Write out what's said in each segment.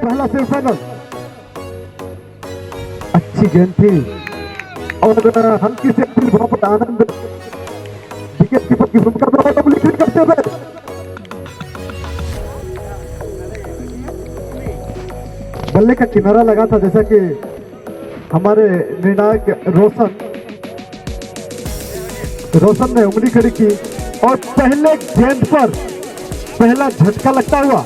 पहला सेमीफाइनल। अच्छी गेंद थी और हल्की से वहां पर आनंद विकेट कीपर की भूमिका द्वारा डबल करते हुए बल्ले का किनारा लगा था, जैसा कि हमारे निर्णायक रोशन ने उंगली खड़ी की और पहले गेंद पर पहला झटका लगता हुआ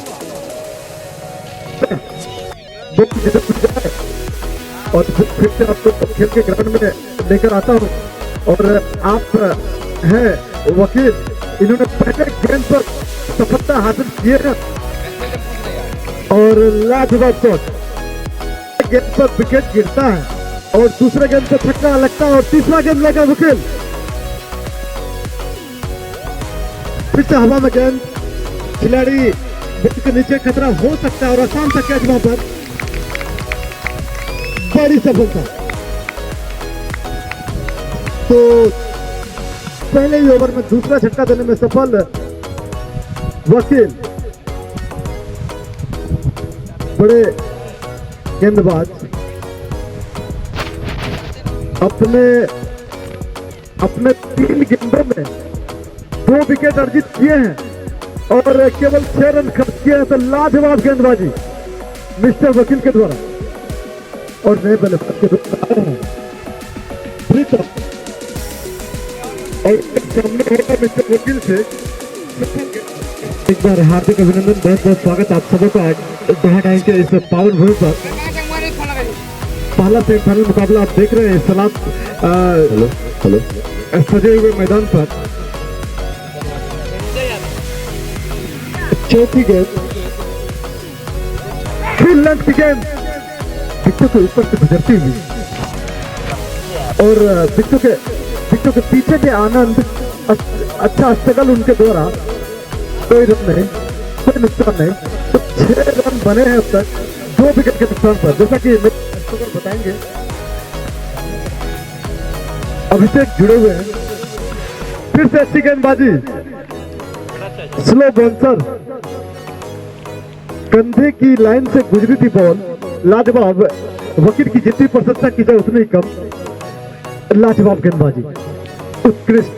और फिर से आपको खेल के ग्राउंड में लेकर आता हूं। और आप हैं वकील, इन्होंने पहले गेंद पर सफलता हासिल किए हैं और लाजवाब शॉट। गेंद पर विकेट गिरता है और दूसरे गेंद पर छक्का लगता है और तीसरा गेंद लगा वकील। फिर से हवा में गेंद, खिलाड़ी विकेट के नीचे खतरा हो सकता है और आसान सा कैच वहां पर, बड़ी सफलता। तो पहले ही ओवर में दूसरा झटका देने में सफल वकील। बड़े गेंदबाज अपने 3 गेंदों में 2 विकेट अर्जित किए हैं और केवल 6 रन खर्च किए हैं। तो लाजवाब गेंदबाजी मिस्टर वकील के द्वारा और नए बल्लेबाज के रूप में आए हैं प्रीतम और सामने होगा मिस्टर वकील से। एक बार हार्दिक अभिनंदन, बहुत बहुत स्वागत आप सबों का दोहा टाइम के इस पावन भूमि पर। पहला सेमीफाइनल मुकाबला आप देख रहे हैं सलाम हेलो सजे हुए मैदान पर। चौथी गेंद, फुल लेंथ की गेंद विकेटों के ऊपर से गुजरती हुई और विकेटों के पीछे के आनंद अच्छा स्ट्रगल उनके द्वारा, कोई रन नहीं, कोई नुकसान नहीं। तो 6 रन बने हैं अब तक 2 विकेट के नुकसान पर, जैसा कि बताएंगे। अभिषेक जुड़े हुए हैं, फिर से अच्छी गेंदबाजी, स्लो बाउंसर, कंधे की लाइन से गुजरी थी बॉल, लाजवाब। वकील की जितनी प्रशंसा की जाए उतनी कम, लाजवाब गेंदबाजी, उत्कृष्ट।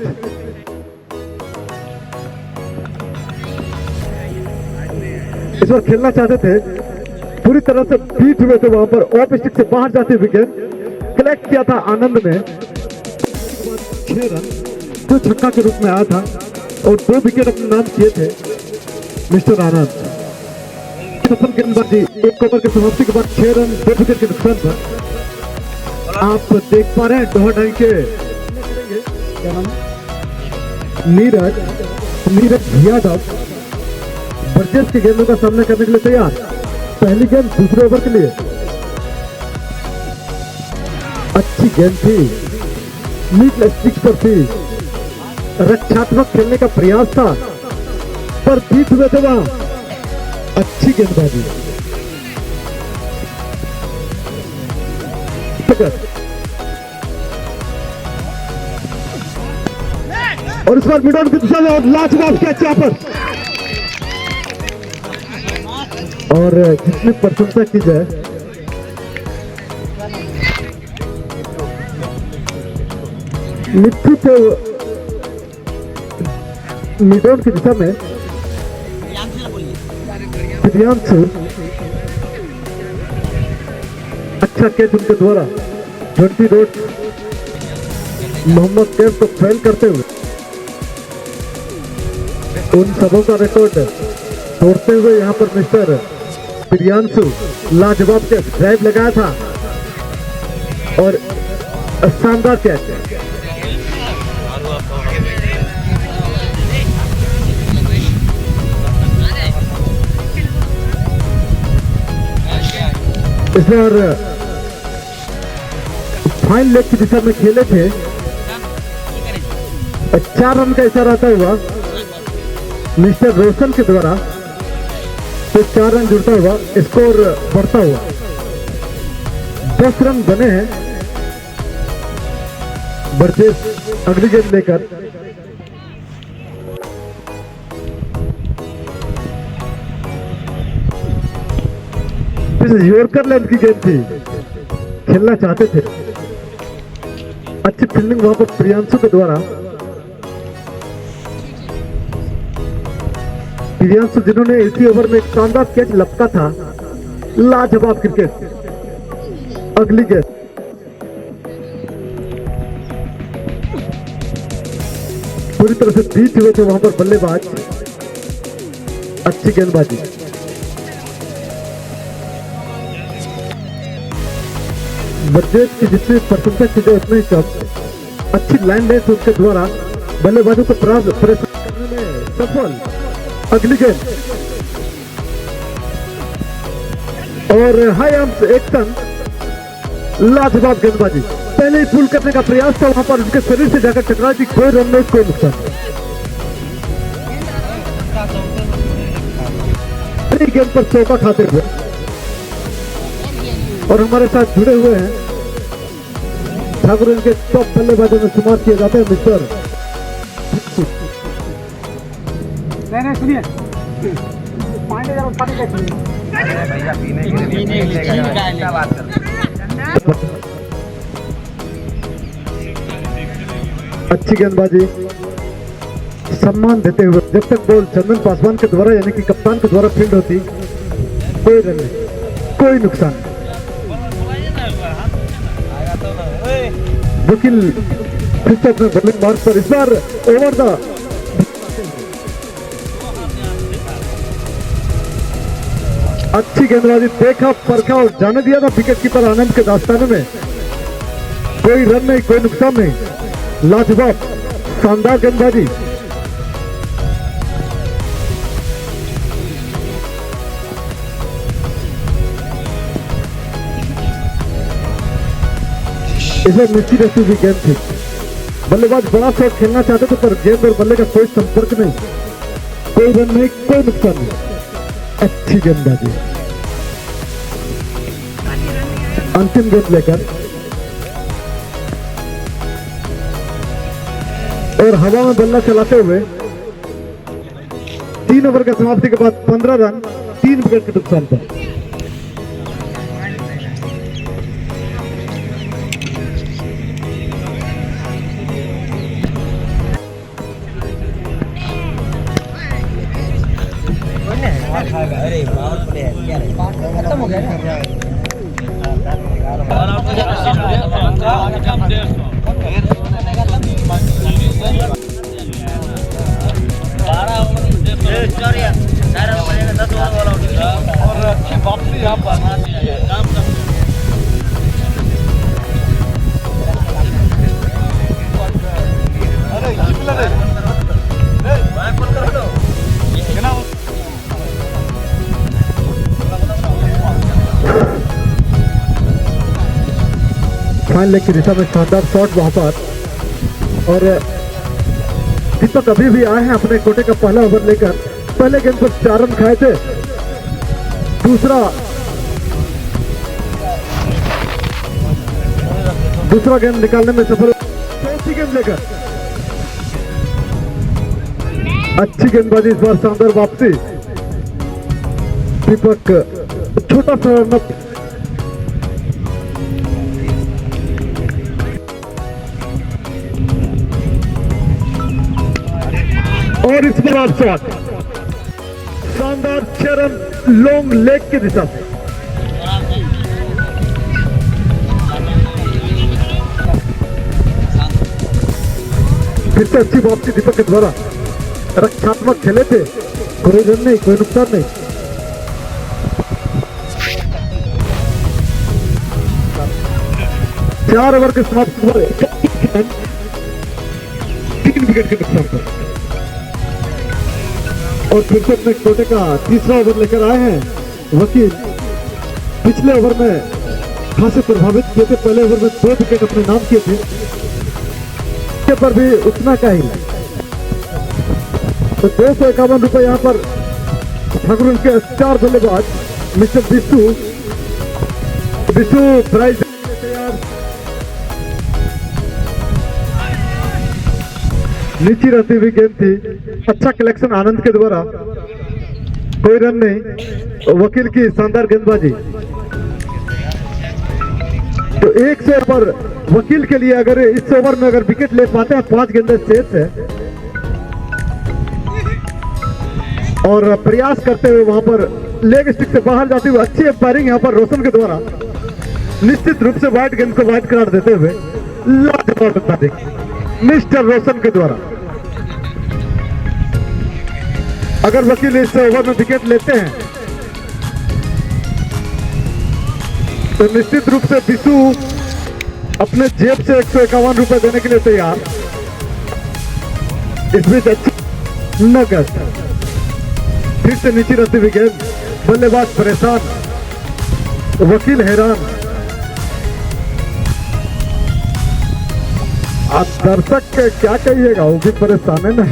इस बार खेलना चाहते थे, पूरी तरह से बीट हुए थे वहां पर, ऑफ स्टिक से बाहर जाते विकेट कलेक्ट किया था आनंद ने। 6 रन 2 छक्का के रूप में आया था और 2 विकेट अपने नाम किए थे मिस्टर आनंद। सफल गेंदबाजी, 1 ओवर के समाप्ति के बाद 6 रन 2 विकेट के नुकसान पर। आप देख पा रहे हैं दोहा ढाई के क्या नाम, नीरज यादव बर्जेस के गेंदों का सामना करने के लिए तैयार। पहली गेंद दूसरे ओवर के लिए, अच्छी गेंद थी, नीट स्टिक पर थी, रक्षात्मक खेलने का प्रयास था पर बीट हुए थे वहां। अच्छी गेंदबाजी, और इस बार मिडल की दिशा में और लाजवाब कैच यहां पर। और जितनी प्रशंसा की जाए, मिट्टी को मिडल की दिशा में दिव्यांशु, अच्छा कैच उनके द्वारा। 20 रोड मोहम्मद कैफ को फेल करते हुए उन सबों का रिकॉर्ड तोड़ते हुए यहाँ पर मिस्टर दिव्यांशु लाजवाब कैच, ड्राइव लगाया था और शानदार कैच। इस बार फाइन लेग की दिशा में खेले थे, 4 रन का इशारा आता हुआ मिस्टर रोशन के द्वारा, तो 4 रन जुड़ता हुआ, स्कोर बढ़ता हुआ 10 रन बने हैं। बर्जेस अगली गेंद लेकर यॉर्कर लेंथ की गेंद थी, खेलना चाहते थे। अच्छी फील्डिंग वहां पर प्रियांशु के द्वारा। प्रियांशु जिन्होंने इसी ओवर में एक शानदार कैच लपका था। लाजवाब क्रिकेट। अगली गेंद पूरी तरह से बीट हुए थे वहां पर बल्लेबाज। अच्छी गेंदबाजी। बर्जेस की जितनी प्रशंसा की जाए उतनी कम। अच्छी लाइन लेंथ उसके द्वारा बल्लेबाजों को प्रेस करने में सफल। अगली गेंद और हाई आर्म्स एक्शन। लाजवाब गेंदबाजी। पहले ही पुल करने का प्रयास था, वहां पर उसके शरीर से जाकर टकरा थी। कोई रन में कोई नुकसान। गेंद पर चौका खाते हुए और हमारे साथ जुड़े हुए हैं ठाकुर। इनके टॉप बल्लेबाजों में शुमार किए जाते हैं मिस्टर। नहीं सुनिए, पानी जरा पानी देखिए भैया पीने क्या बात कर। अच्छी गेंदबाजी। सम्मान देते हुए जब तक बॉल चंदन पासवान के द्वारा यानी कि कप्तान के द्वारा फील्ड होती, कोई रन नहीं, कोई नुकसान। वकील फिर से अपने बॉलिंग मार्ग पर इस बार ओवर द। अच्छी गेंदबाजी। देखा, परखा और जाने दिया था विकेट कीपर आनंद के दास्ताने में। कोई रन नहीं, कोई नुकसान नहीं। लाजवाब शानदार गेंदबाजी। इस बार नीचे रहती हुई गेंद थी। बल्लेबाज बड़ा शॉट खेलना चाहते थे पर गेंद और बल्ले का कोई संपर्क नहीं। कोई रन नहीं, कोई नुकसान नहीं। अच्छी गेंदबाजी। अंतिम गेंद लेकर और हवा में बल्ला चलाते हुए 3 ओवर का समाप्ति के बाद 15 रन 3 विकेट के नुकसान पर। अरे खत्म हो गया और अच्छी वापसी यहाँ पर। फाइन लेग की दिशा में शानदार शॉट वहां पर। और दीपक अभी भी आए हैं अपने कोटे का पहला ओवर लेकर। पहले गेंद पर 4 रन खाए थे। दूसरा गेंद निकालने में सफल। चौथी गेंद लेकर अच्छी गेंदबाजी। इस बार शानदार वापसी। दीपक छोटा सा रन और इस बार शॉट शानदार 6 रन लॉन्ग लेग की दिशा से। फिर से अच्छी वापसी दीपक के द्वारा। रक्षात्मक खेले थे। कोई रन नहीं, कोई नुकसान नहीं। चार ओवर के समाप्ति पर 3 विकेट के नुकसान पर। और फिर से अपने कोटे का तीसरा ओवर लेकर आए हैं वकील। पिछले ओवर में खासे प्रभावित किए थे। पहले ओवर में 2 विकेट अपने नाम किए थे, पर भी उतना का ही। तो 251 रुपए यहाँ पर ठाकुर के स्टार बल्लेबाज मिस्टर विशु प्राइज तैयार। नीचे रहती हुई गेंद थी। अच्छा कलेक्शन आनंद के द्वारा। कोई रन नहीं। वकील की शानदार गेंदबाजी। तो 100 पर वकील के लिए अगर इस ओवर में अगर विकेट ले पाते हैं 5 गेंदें शेष है और प्रयास करते हुए वहां पर लेग स्टिक से बाहर जाते हुए अच्छी एम्पायरिंग यहाँ पर रोशन के द्वारा निश्चित रूप से व्हाइट गेंद को व्हाइट करार देते हुए लाजवाब बल्लेबाजी मिस्टर रोशन के द्वारा। अगर वकील इस ओवर में विकेट लेते हैं तो निश्चित रूप से बिशु अपने जेब से 151 रुपए देने के लिए तैयार। इस बीच अच्छी नगद फिर से नीचे रहती हुई गेंद, बल्लेबाज परेशान, वकील हैरान। आप दर्शक के क्या कहिएगा, वो भी परेशान है ना।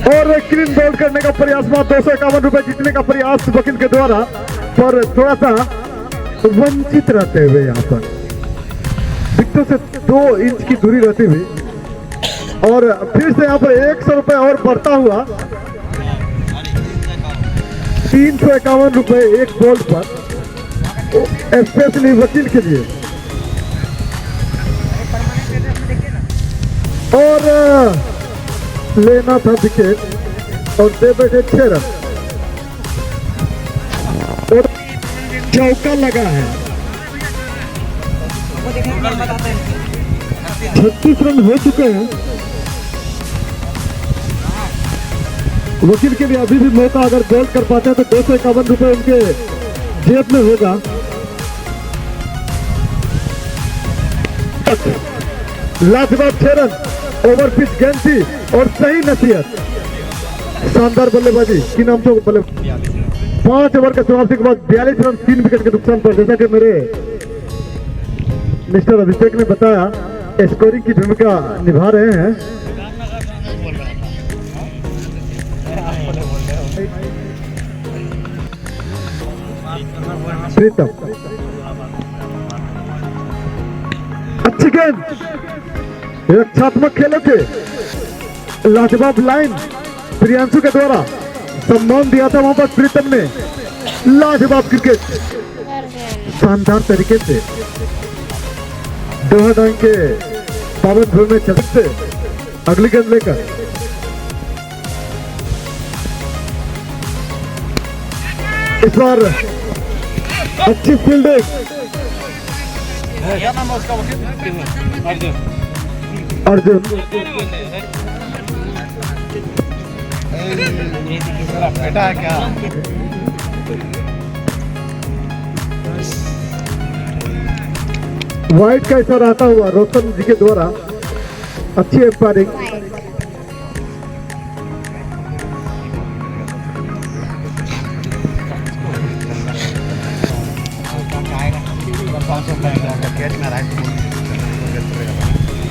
और क्लीन बॉल करने का प्रयास में 251 रुपए जीतने का प्रयास वकील के द्वारा, पर थोड़ा सा वंचित रहते हुए यहाँ पर विकेटों से 2 इंच की दूरी रहती हुई। और फिर से यहाँ पर 100 रुपए और बढ़ता हुआ 351 रुपए एक बॉल पर, स्पेशली वकील के लिए। और लेना था विकेट और दे बैठे 6 रन और चौका लगा है। 36 रन हो चुके हैं। वकील के लिए अभी भी मौका, अगर बॉल कर पाते हैं तो 251 रुपए उनके जेब में होगा। लाजवाब 6 रन, ओवर पिच गेंद थी और सही नसीहत, शानदार बल्लेबाजी की नाम से 5 ओवर के समाप्ति के बाद 42 रन 3 विकेट के नुकसान पर। जैसा कि मेरे मिस्टर अभिषेक ने बताया, स्कोरिंग की भूमिका निभा रहे हैं। प्रीतम अच्छी गेंद, रक्षात्मक खेलों के लाजवाब लाइन प्रियांशु के द्वारा सम्मान दिया था वहां पर प्रीतम ने। लाजवाब क्रिकेट शानदार तरीके से दोहा डांग के पावन धूल में चलते अगली गेंद लेकर इस बार अच्छी फील्डिंग। अर्जुन बेटा क्या वाइट का इशारा आता हुआ रोशन जी के द्वारा, अच्छी एम्पायरिंग।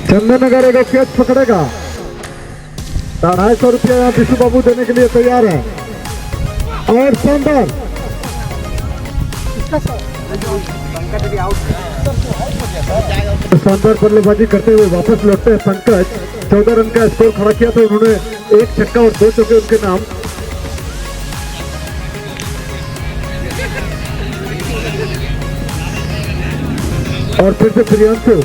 चंदन नगर एक कैच पकड़ेगा, 250 रुपया यहाँ विशु बाबू देने के लिए तैयार है। और शानदार शानदार बल्लेबाजी करते हुए वापस लौटते हैं पंकज। 14 रन का स्कोर खड़ा किया था उन्होंने, 1 छक्का और 2 चौके उनके नाम। और फिर से प्रियांशु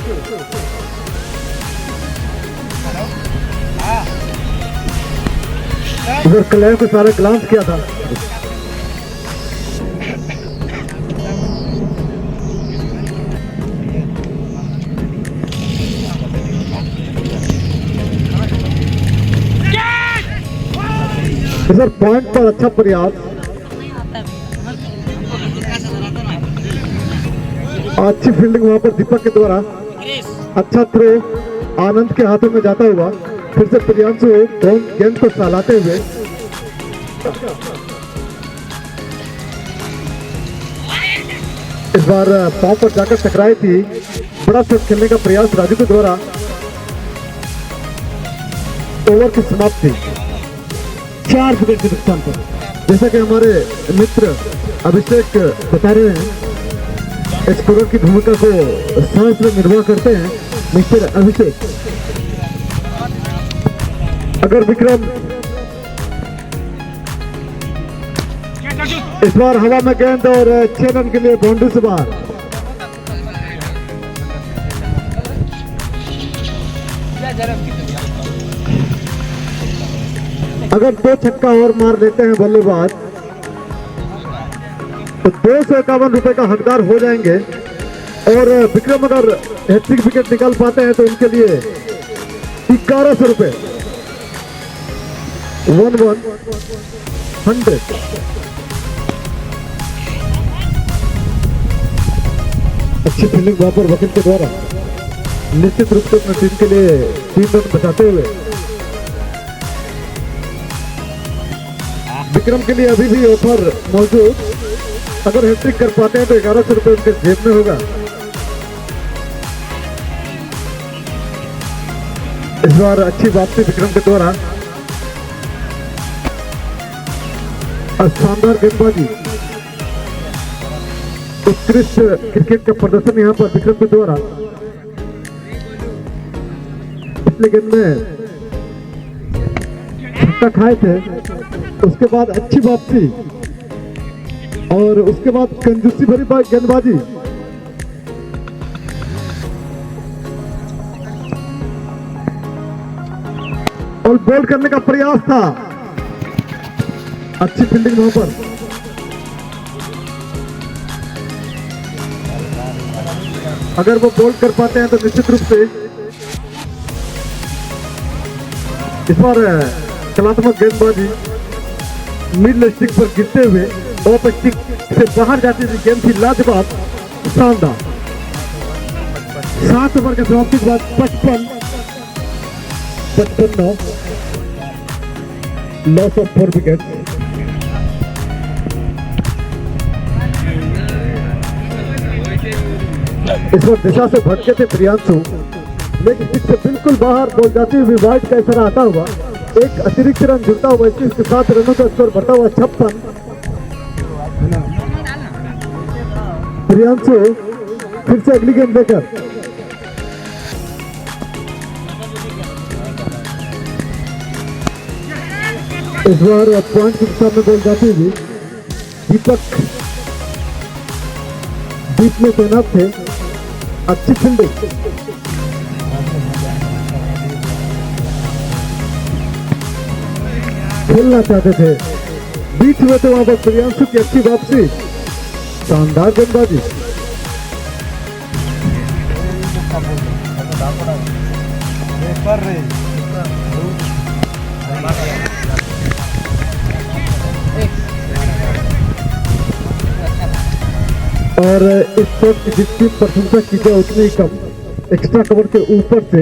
उधर कलर को सारा ग्लांस किया था। सर पॉइंट पर अच्छा प्रयास, अच्छी फील्डिंग वहां पर दीपक के द्वारा, अच्छा थ्रो आनंद के हाथों में जाता हुआ। फिर से प्रियांशु गेंद को सहलाते हुए इस बार पांव पर जाकर टकराई थी। बड़ा शॉट खेलने का प्रयास राजू के द्वारा, ओवर की समाप्ति 4 विकेट के नुकसान पर। जैसा कि हमारे मित्र अभिषेक बता रहे हैं, स्कोरर की भूमिका को सांस में निर्वाह करते हैं मिस्टर अभिषेक। अगर विक्रम इस बार हवा में गेंद और 6 रन के लिए बाउंड्री से बाहर। अगर 2 छक्का और मार लेते हैं बल्लेबाज तो 251 रुपए का हकदार हो जाएंगे और विक्रम अगर हैट्रिक विकेट निकाल पाते हैं तो उनके लिए 1100 रुपए 1100। अच्छी फील्डिंग वहां पर वकील के द्वारा निश्चित रूप से अपनी टीम के लिए 3 रन बचाते हुए। विक्रम के लिए अभी भी ऑफर मौजूद, अगर हैट्रिक कर पाते हैं तो 1100 रुपए उनके जेब में होगा। इस बार अच्छी वापसी विक्रम के द्वारा, शानदार गेंदबाजी, उत्कृष्ट क्रिकेट का प्रदर्शन यहाँ पर विक्रम के द्वारा। पिछले गेंद में छक्का खाए थे, उसके बाद अच्छी वापसी और उसके बाद कंजूसी भरी गेंदबाजी। और बॉल करने का प्रयास था, अच्छी फील्डिंग वहां पर। अगर वो बॉल कर पाते हैं तो निश्चित रूप से इस बार कलात्मक गेंदबाजी मिडल स्टिक पर गिरते हुए ऑफ स्टिक से बाहर जाती हुई गेंद थी, लाजवाब, शानदार। 7 ओवर के समाप्ति के बाद 55 लॉस ऑफ 4 विकेट। इस बार दिशा से भटके थे प्रियांशु, लेकिन स्टिक से बिल्कुल बाहर बॉल जाती हुई वाइड का इशारा आता हुआ एक अतिरिक्त रन जुड़ता हुआ, इसके साथ रनों का स्कोर बढ़ता हुआ 56। प्रियांशु फिर से अगली गेंद लेकर इस बार पॉइंट के सामने बॉल जाती हुई दीपक बीच में तैनात थे, अच्छी फील्डिंग। खेलना चाहते थे, बीच में तो वहां पर प्रियांशु की अच्छी वापसी, शानदार गेंदबाजी। और इस शॉट की जितनी प्रशंसा की जाए उतनी कम, एक्स्ट्रा कवर के ऊपर से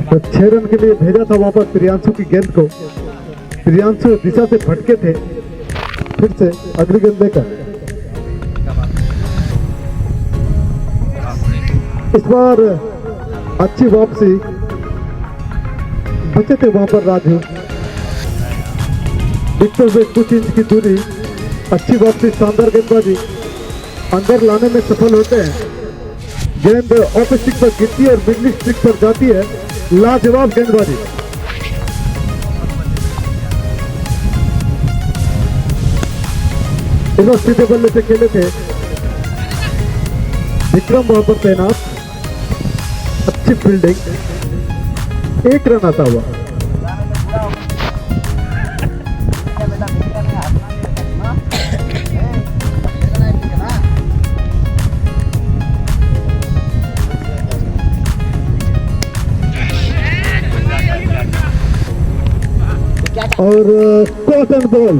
तो 6 रन के लिए भेजा था वापस प्रियांशु की गेंद को। प्रियांशु दिशा से भटके थे, फिर से अगली गेंद लेकर इस बार अच्छी वापसी, बचे थे वहां पर राजू, दिखते हुए कुछ इंच की दूरी, अच्छी वापसी, शानदार गेंदबाजी, अंदर लाने में सफल होते हैं। गेंद ऑफ स्टिक पर गिरती है और मिडल स्टिक पर जाती है, लाजवाब गेंदबाजी। इस बार सीधे बल्ले से खेले थे विक्रम वहां पर तैनात, अच्छी फील्डिंग, 1 रन आता हुआ। और टॉस एंड बॉल,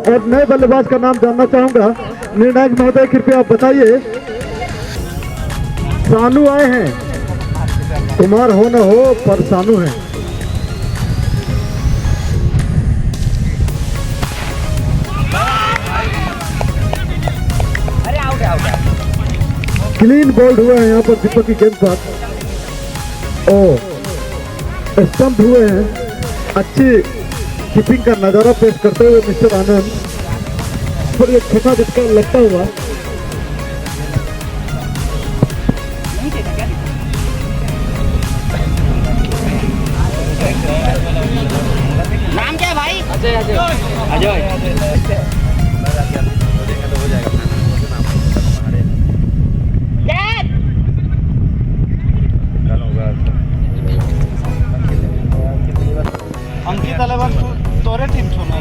और नए बल्लेबाज का नाम जानना चाहूंगा। निर्णायक महोदय कृपया आप बताइए। सानू आए हैं, कुमार हो न हो पर सानू हैं। क्लीन बोल्ड हुए हैं यहाँ पर दीपक की गेंद पर, ओ स्टंप हुए हैं। अच्छी कीपिंग का नजारा पेश करते हुए मिस्टर आनंद पर एक छोटा झटका लगता हुआ। अजय अजय अजय अंकित अलेवन तोरे टीम छो ना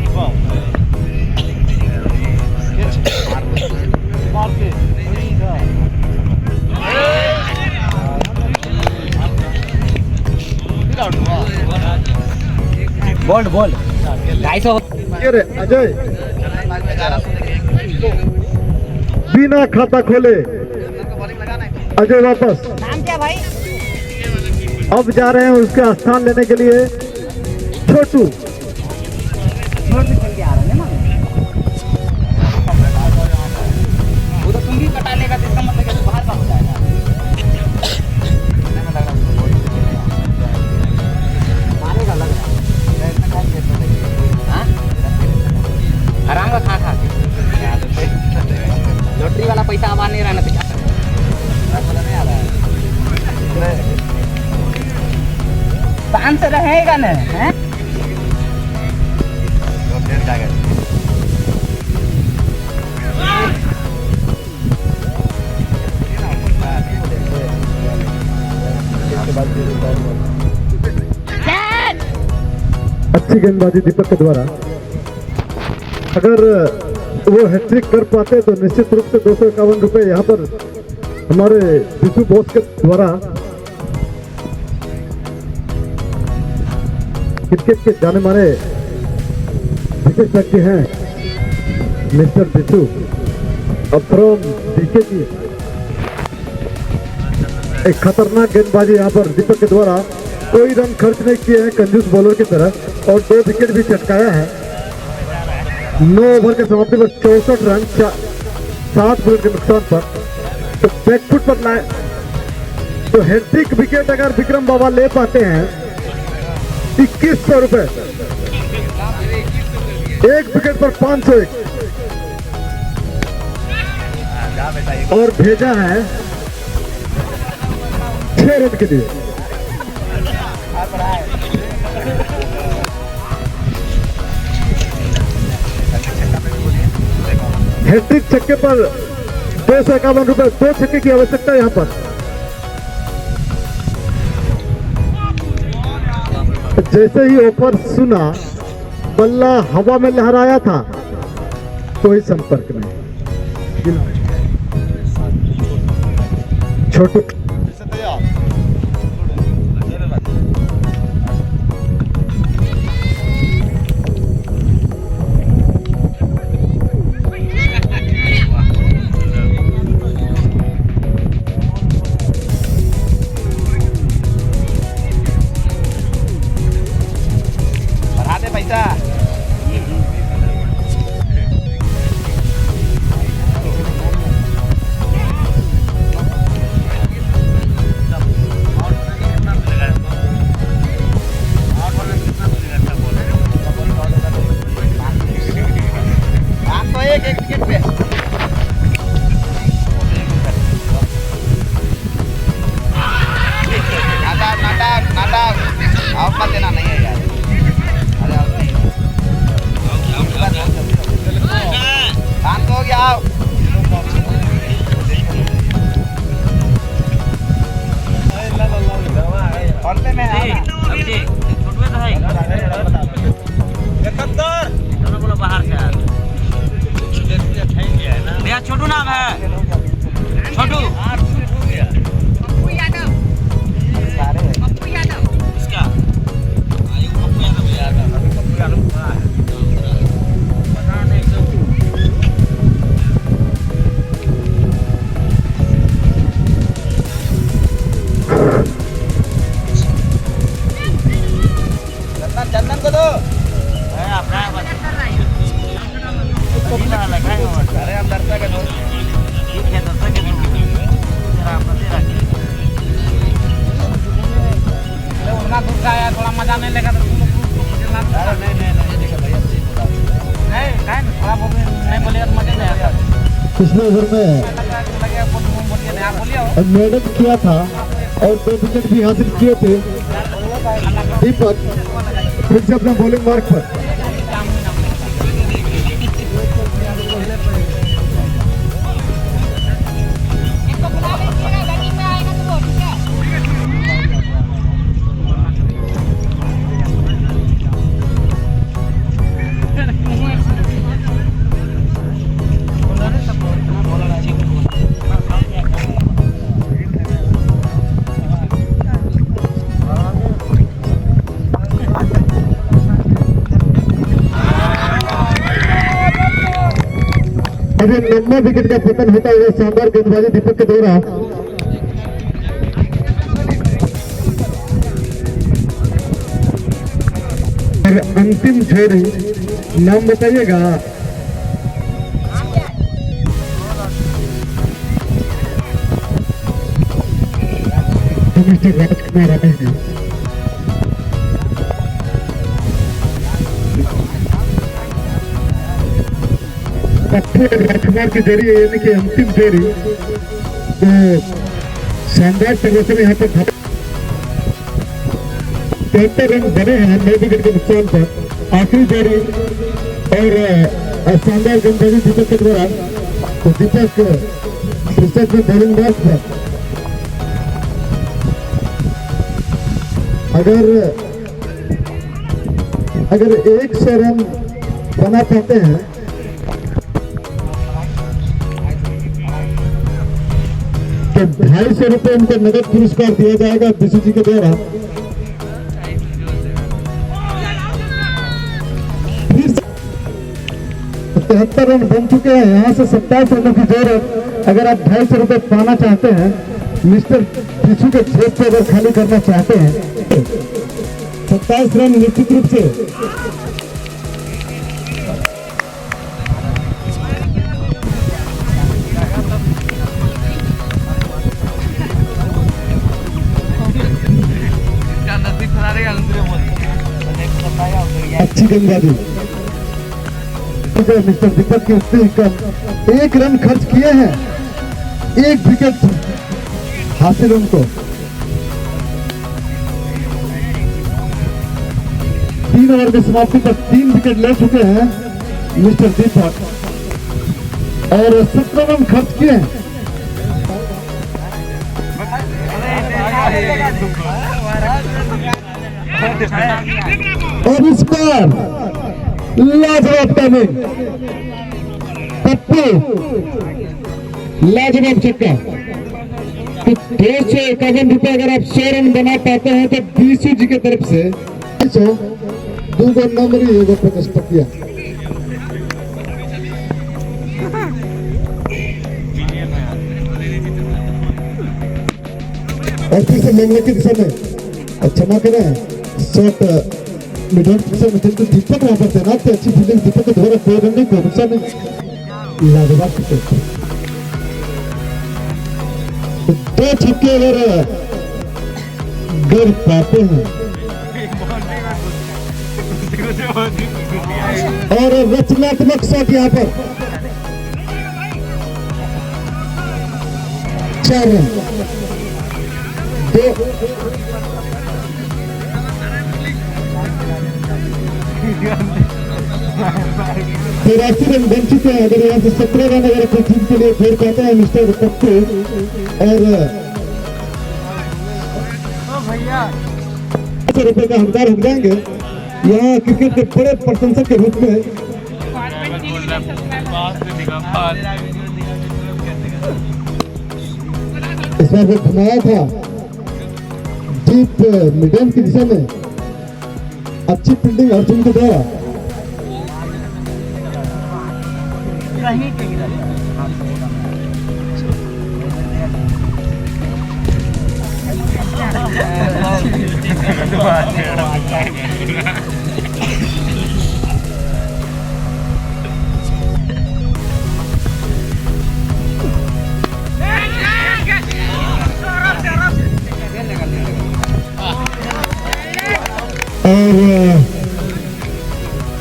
मार के बोल्ड बोल्ड 250 ये रे अजय बिना खाता खोले अजय वापस। नाम क्या भाई? अब जा रहे हैं उसका स्थान लेने के लिए छोटू। छोड़ के चल के आ रहे हैं ना। वो तो तुम भी कटा लेगा तो इसका मतलब कि बाहर का हो जाएगा। मारेगा लग रहा है। आराम का खा के लॉटरी वाला पैसा अब आ नहीं रहा ना तो क्या करें? नहीं आ रहा है। पाँच से रहेगा ना हैं? अच्छी गेंदबाजी दीपक के द्वारा। अगर वो हैट्रिक कर पाते तो निश्चित रूप से 251 रुपए यहाँ पर हमारे विशु बोस के द्वारा क्रिकेट के जाने माने विशेषज्ञ हैं मिस्टर विशु फ्रॉम डीके जी। एक खतरनाक गेंदबाजी यहाँ पर दीपक के द्वारा। कोई रन खर्च नहीं किए हैं कंजूस बॉलर की तरह और 2 विकेट भी चटकाया है। 9 ओवर के समाप्ति पर 64 रन 7 विकेट के नुकसान पर। तो बैकफुट पर लाए तो हैट्रिक विकेट अगर विक्रम बाबा ले पाते हैं 2100 रुपए, एक विकेट पर 501 और भेजा है 6 रन के लिए। हैट्रिक छक्के पर 251 रुपए, 2 छक्के की आवश्यकता है यहाँ पर। जैसे ही ऑफर सुना बल्ला हवा में लहराया था, कोई संपर्क नहीं। छोटू छोटू नाम है छोटू इसका चंदन को दो अपना अरे हम दर्शक है ठीक है दर्शक है जरा आप दे रखिए उतना दूर का आया थोड़ा मजा नहीं लेगा तो अरे नहीं देखो भैया नहीं थोड़ा बहुत नहीं बोलिए तो मजा नहीं आएगा। पिछले ओवर में मेडल किया था और 2 विकेट भी हासिल किए थे दीपक फिर से अपना बॉलिंग मार्क पर। अभी 9वें विकेट का पतन होता हुआ शानदार गेंदबाजी दीपक के द्वारा। और अंतिम छोरी नाम बताइएगा। मिस्टर राजकुमार आते हैं। राजकुमार के जरिए यानी कि अंतिम जोड़ी तो शानदार प्रदर्शन यहाँ पर 73 रन बने हैं 9 विकेट के नुकसान पर। आखिरी जोड़ी और शानदार गेंदबाजी दीपक के द्वारा। तो दीपक फुर्सत में बॉलिंग मैच पर अगर 100 रन बना पाते हैं तो 250 रुपये उनको नगद पुरस्कार दिया जाएगा बीसीजी के द्वारा। 73 रन बन चुके हैं। यहाँ से 27 रनों की जरूरत। अगर आप 250 रुपये पाना चाहते हैं, मिस्टर पीछू के जेब से अगर खाली करना चाहते हैं, 27 रन निश्चित रूप से अच्छी गेंदबाजी। मिस्टर दीपक के उससे कम 1 रन खर्च किए हैं, 1 विकेट हासिल उनको। 3 ओवर की समाप्ति पर 3 विकेट ले चुके हैं मिस्टर दीपक और 17 रन खर्च किए हैं। और इस बार लाजवाब टाइमिंग, पप्पू लाजवाब छक्का। तो 251 रुपए अगर आप 100 रन बना पाते हैं तो बीसीजी की तरफ से 2 गो नंबरी 1 50 टकिया। और फिर से लेंगे की दिशा में क्षमा करें, शॉट मिडल दिशा में जिनको दीपक वहां पर तैनात थे। अच्छी फील्डिंग दीपक के द्वारा 2 रन को नुकसान नहीं। लाजवाब छक्के, 2 छक्के अगर गिर पाते हैं और रचनात्मक शॉट यहाँ पर 4 रन। 83 रन बन चुके हैं। अगर यहाँ से 17 रन अगर अपनी टीम के लिए फेर पाते हैं मिस्टर पप्पू और रुपए का हकदार हो जाएंगे। यहाँ क्रिकेट के बड़े प्रशंसक के रूप में इस बार वो घुमाया था डीप मिडल की दिशा में। अच्छी फील्डिंग अर्जुन के द्वारा।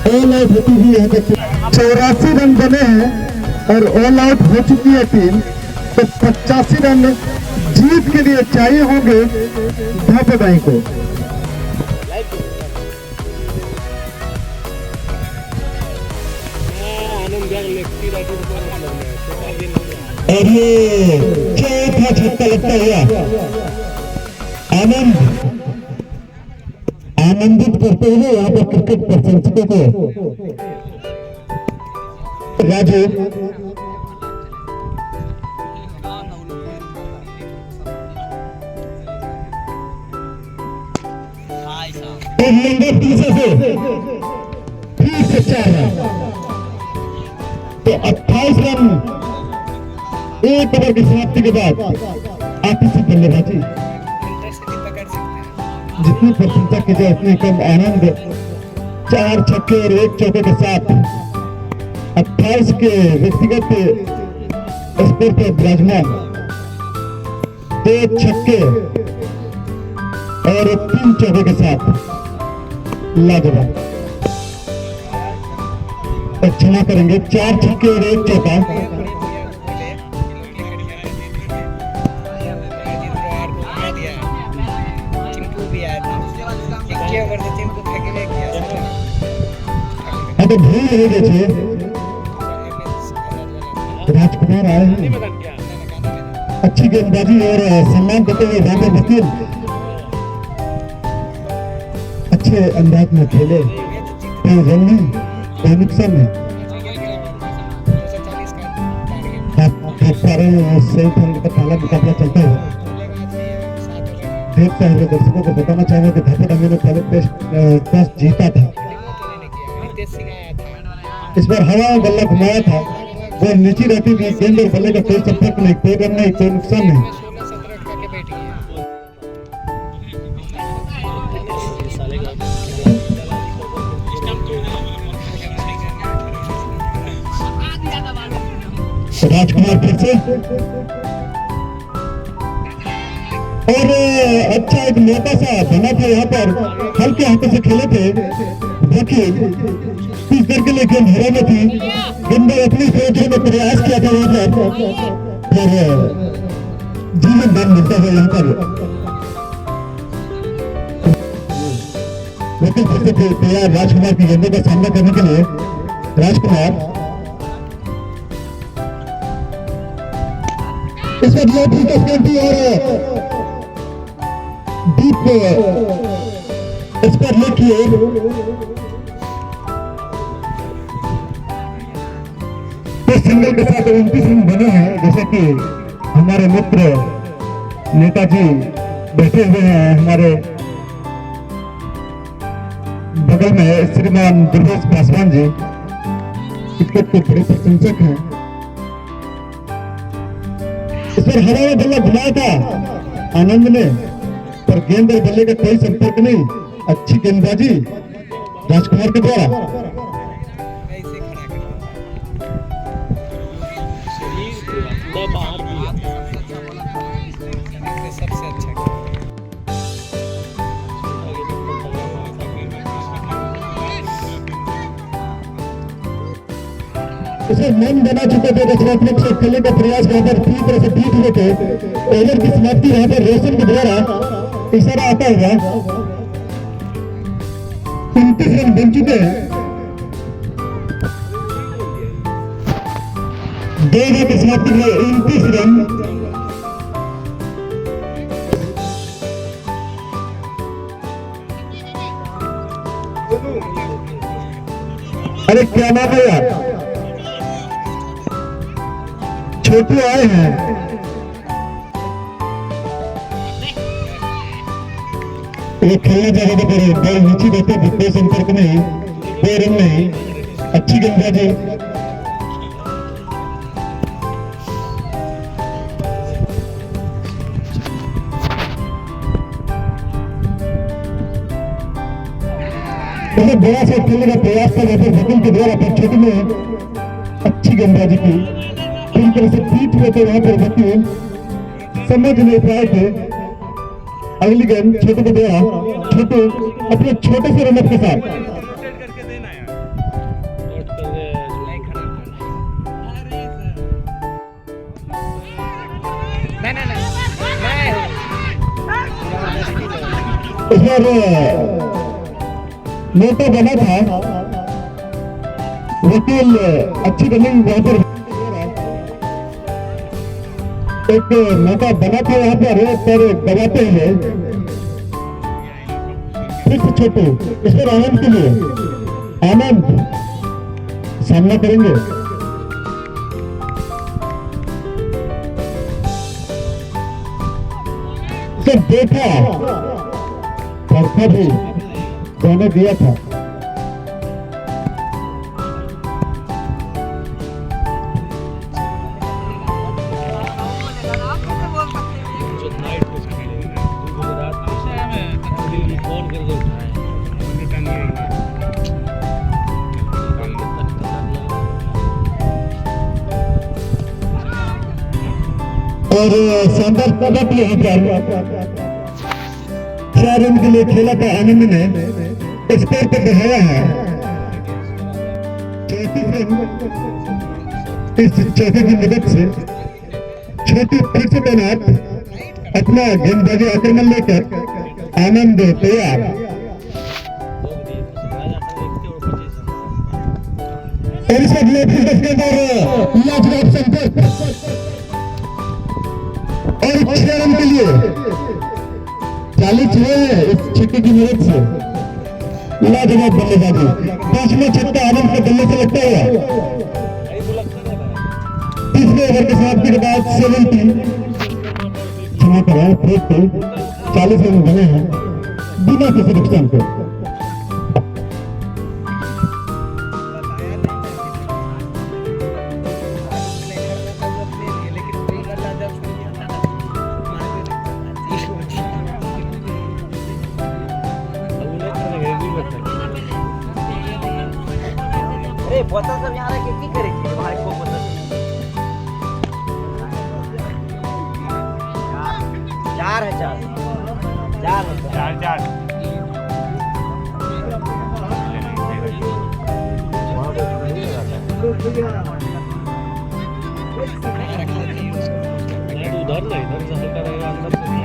ऑल आउट होती हुई यहाँ तक 84 रन बने हैं और ऑल आउट हो चुकी है टीम। तो 85 रन जीत के लिए चाहिए होंगे धापेदाई को। और ये चौथा छक्का लगता हुआ आनंदित करते हुए यहाँ पर क्रिकेट प्रशंसकों को राजू लंबे पीछे से फिर से 4 रन। तो 28 रन 1 ओवर की समाप्ति के बाद आखिरी से बल्लेबाजी। जितनी प्रशंसा की जाए उतनी कम। आनंद 4 छक्के और 1 चौके के साथ 28 के व्यक्तिगत स्कोर पर विराजमान। 2 छक्के और 3 चौके के साथ लाजवाब। क्षमा करेंगे, 4 छक्के और 1 चौका। तो भूल नहीं गए राजकुमार आए हैं। अच्छी गेंदबाजी और सम्मान देते हुए राजा वकील अच्छे अंदाज में खेले। रन में नुकसान में सही तरह का ताला मुकाबला चलता है। देखता है दर्शकों को बताना चाहेंगे कि धापड़ अमी ने पहले टेस्ट टॉस जीता था। इस बार हवा में बल्ला घुमाया था, वो नीचे रहती थी। गेंद और बल्ले का कोई संपर्क नहीं, कोई रन नहीं, कोई नुकसान नहीं। राजकुमार फिर से और अच्छा एक मौका सा बना था। यहाँ पर हल्के हाथों से खेले थे वकील। इस दर के लिए गेंद हवा में थी। गेंदबाज अपनी सोचने में प्रयास किया था वहां पर, फिर जीवन दान मिलता है यहाँ पर। वकील फिर से तैयार राजकुमार की गेंदों का सामना करने के लिए। राजकुमार इस वक्त लो गेंदी और डीप इस पर लिखिए। तो सिंगल के साथ 29 रन बने हैं। जैसे कि हमारे मित्र नेताजी बैठे हुए हैं, हमारे बगल में श्रीमान दुर्गेश पासवान जी क्रिकेट के बड़े प्रशंसक हैं। इस पर हवा में बल्ला घुमाया था आनंद ने, पर गेंद और बल्ले का कोई संपर्क नहीं। अच्छी गेंदबाजी राजकुमार के द्वारा। सबसे अच्छा उसे मन बना चुके थे। रचनात्मक से खेलने का प्रयास यहाँ पर पूरी तरह से बीत हुए थे। ओवर की समाप्ति यहाँ पर रोशन के द्वारा इशारा आता हुआ 29 रन बन चुके हैं। 2 ओवर की समाप्ति में 29 रन। अरे क्या नाम है यार, छोटू आए हैं। वो खेलने जा रहे थे, बॉल नीचे रहते थे, कोई संपर्क नहीं, कोई रन नहीं। अच्छी गेंदबाजी। बड़ा सा खेलने का प्रयास था वकील के द्वारा, पर छोटू ने अच्छी गेंदबाजी की। पूरी तरह से पीट हुए थे वहां पर वकील, समझ नहीं पाए थे। अगली गेंद छोटू के द्वारा। छोटू अपने छोटे से रनअप के साथ इस बार नोटा बना था। वकील अच्छी रनिंग वहां पर एक मौका बना था वहां पर दबाते हुए। फिर से छोटू इस पर आनंद के लिए। आनंद सामना करेंगे। सिर्फ देखा भी जाने दिया था। और शानदार कदम यहाँ पर 4 रन के लिए खेला था आनंद ने स्कोर पर बढ़ाया है 34 रन इस चौके की मदद से छोटू फिर से तैनात अपना गेंदबाजी आक्रमण लेकर आनंद तैयार और इस अगले के अंदर लाजवाब संपर्क और 6 रन के लिए 40 हुए हैं इस छक्के की मदद से लाजवाब बल्लेबाजी 5वां छक्का आनंद के बल्ले से लगता हुआ तीसरे ओवर के समाप्ति के बाद 70 क्षमा करें 40 रन बने हैं बिना किसी नुकसान के अरे बोतल सब यहाँ रखे की करे हमारे को बोतल चार है उधर ना इधर से हल्का रहेगा अंदर से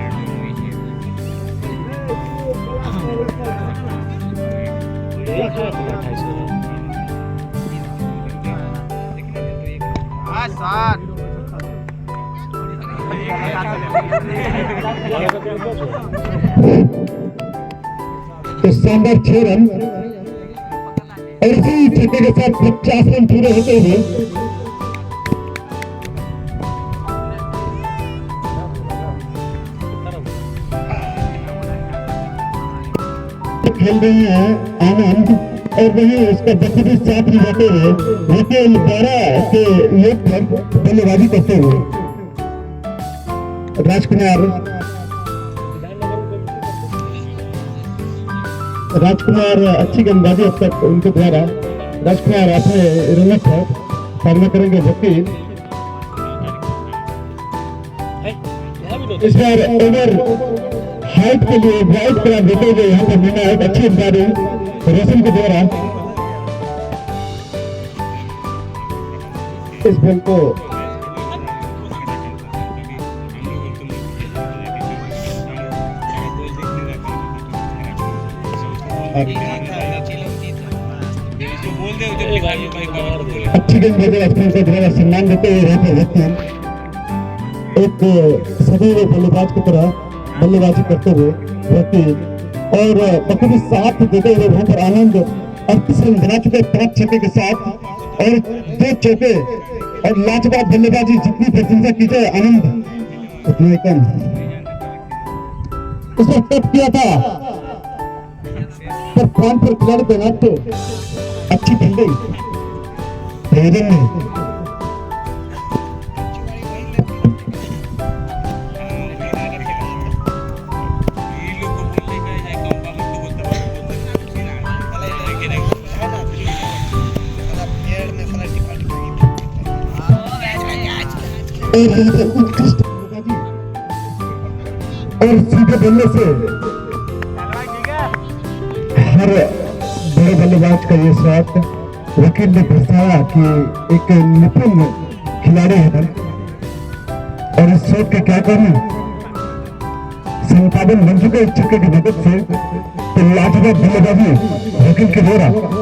तो शानदार 6 रन और इसी छक्के के साथ 50 रन पूरे होते हुए खेल रहे हैं आनंद और वहीं उसका बखूबी साथ निभाते हुए वकील 12 के योग पर बल्लेबाजी करते हुए राजकुमार अच्छी गेंदबाजी अब तक उनके द्वारा राजकुमार अपने रनक है सामना करेंगे वकील इस बार ओवर हाइट के लिए वाइड करार देते हुए यहाँ पर निर्णायक अच्छी गेंदबाजी रोशन के द्वारा इस बॉल को अच्छी गेंदबाजी अपने को द्वारा सम्मान देते हुए रहते वकील एक सदैव बल्लेबाज की तरह बल्लेबाजी करते हुए वकील और बखूबी साथ देते हुए वहां पर आनंद 38 रन बना चुके 5 छक्के के साथ और 2 चौके और लाजवाब बल्लेबाजी जितनी प्रशंसा की जाए आनंद उतनी कम उसने टप किया था पर पॉइंट पर खिलाड़ी तैनात तो अच्छी फील्डिंग ने उत्कृष्ट और सीधे बल्ले से हर बड़े बल्लेबाज का ये शॉट वकील ने दर्शाया कि एक निपुण खिलाड़ी है और इस शॉट का क्या करना संपादन बन चुके इस छक्के की मदद से तो लाजवाब बल्लेबाजी वकील के द्वारा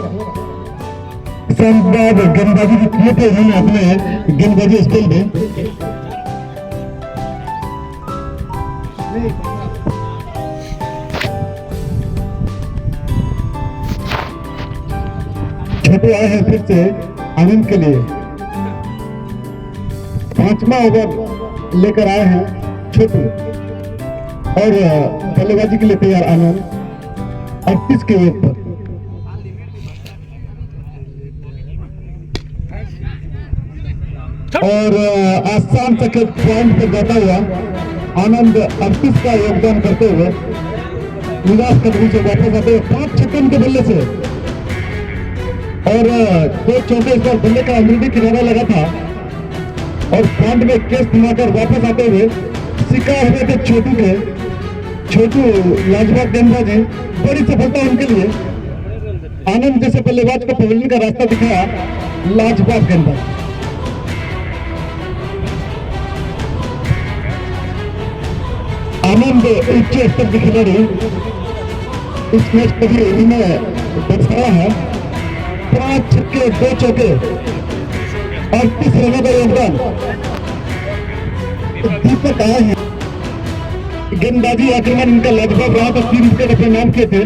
शानदार गेंदबाजी भी किए थे उन्होंने अपने गेंदबाजी स्टाइल में छोटे आए हैं फिर से आनंद के लिए 5वां ओवर लेकर आए हैं छोटू और बल्लेबाजी के लिए तैयार आनंद 38 के ओवर पर और आसान तक पॉइंट पर जाता हुआ आनंद 38 का योगदान करते हुए निराश कदमी से वापस आते हुए 5 छक्के के बल्ले से और 2 चौके इस बार बल्ले का अमृति किनारा लगा था और फ्रंट में केस घुमाकर वापस आते हुए शिकार हुए थे छोटू लाजवाब गेंदबाजी, बड़ी सफलता उनके लिए। आनंद जैसे बल्लेबाज को पवेलियन का रास्ता दिखाया लाजवाब गेंदबाज। आनंद उच्च स्तर के खिलाड़ी, इस मैच को भी इन्होंने दर्शाया है। 5 छक्के 2 चौके और 30 रनों का योगदान। दीपक आए हैं, गेंदबाजी आक्रमण इनका लाजवाब रहा था। 3 विकेट अपने नाम किए थे।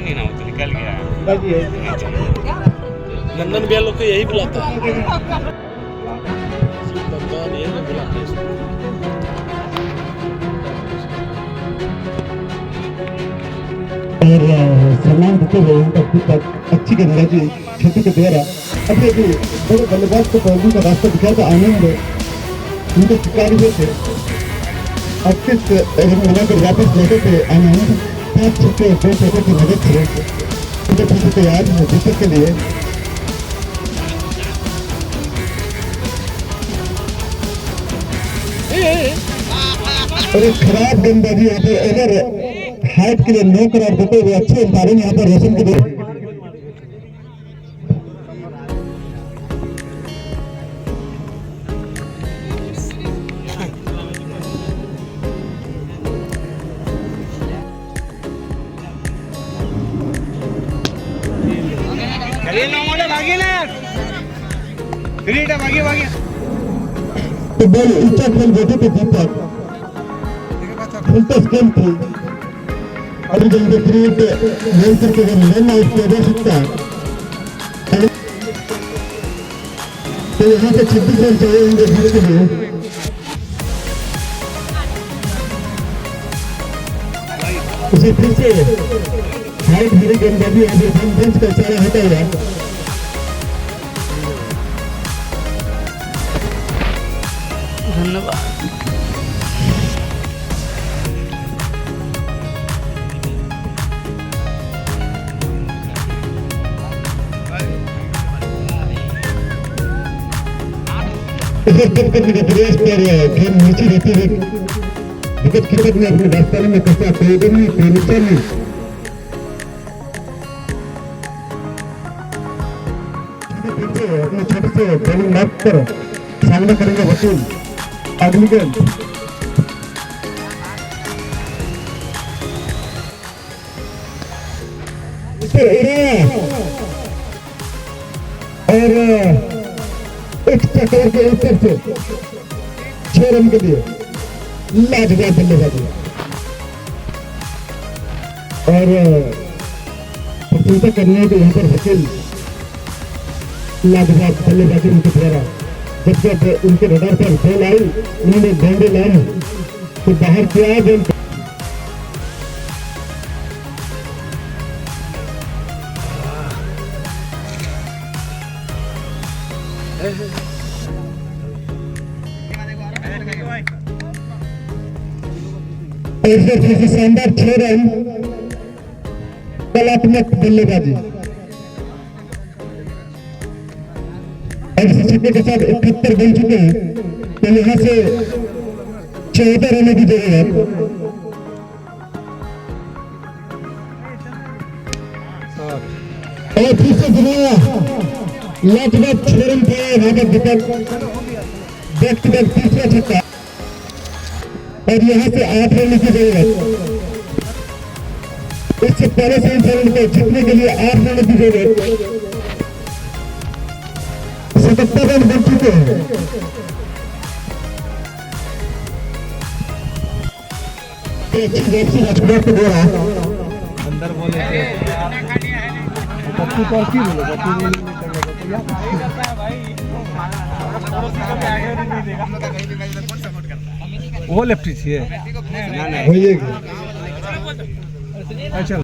नहीं ना, वो तो निकल गया। नंदन भैया लोग को यही बुलाता है। और सम्मान देते हुए उनका दीपक अच्छी गेंदबाजी छोटू के द्वारा अपने भी बड़े बल्लेबाज को पवेलियन का रास्ता दिखाया था। आनंद उनके शिकार हुए थे। 38 रन बनाकर वापस लौटे थे आनंद। 5 छक्के 2 चौके की मदद से उनके पीछे तैयार है दीपक के लिए। और एक खराब गेंदबाजी यहाँ पर अगर हाइट के लिए 9 करार देते हुए अच्छे अंपायरिंग यहाँ पर रोशन के लिए। तो बॉल ऊंचा खेल बैठे थे दीपक, फुलटस गेम थी। अभी जल्दी क्रिएट रन करके रन आउट किया जा सकता है। तो यहाँ से 26 रन चाहिए होंगे भारत के लिए। उसे फिर से हाइट भरी गेंदबाजी बेंच का इशारा हटा हुआ। धन्यवाद। जब करने का प्रयास कर रहा है, गेम नीचे रहती है। विकेट कीपर ने अपने रास्ते में कसा पेगनी पेनिचानी अपने छत से बॉलिंग मार कर सामना करेंगे वकील। अगली गेंद और एक चक्कर के ऊपर से 6 रन के लिए लाजवाब बल्लेबाजी। और प्रशंसा करने के यहाँ पर वकील लाजवाब बल्लेबाजी उनके द्वारा। जब उनके रडार पर बॉल आई, उन्होंने बाउंड्री लाइन तो बाहर किया बॉल। शानदार 6 रन, कलात्मक बल्लेबाजी। छक्के के साथ 71 बन चुके हैं। तो यहाँ से 14 रनों की जरूरत। और फिर से दुनिया लाजवाब 6 रन पाया वहां पर विकेट। बैक टू बैक तीसरा छक्का और यहाँ से 8 रन की जरूरत। इससे पहले सेमीफाइनल को जीतने के लिए 8 रन की जरूरत। 77 रन बन चुके हैं। अंदर बोले थे बच्ची को की बोले वो लेफ्टी थी। अच्छा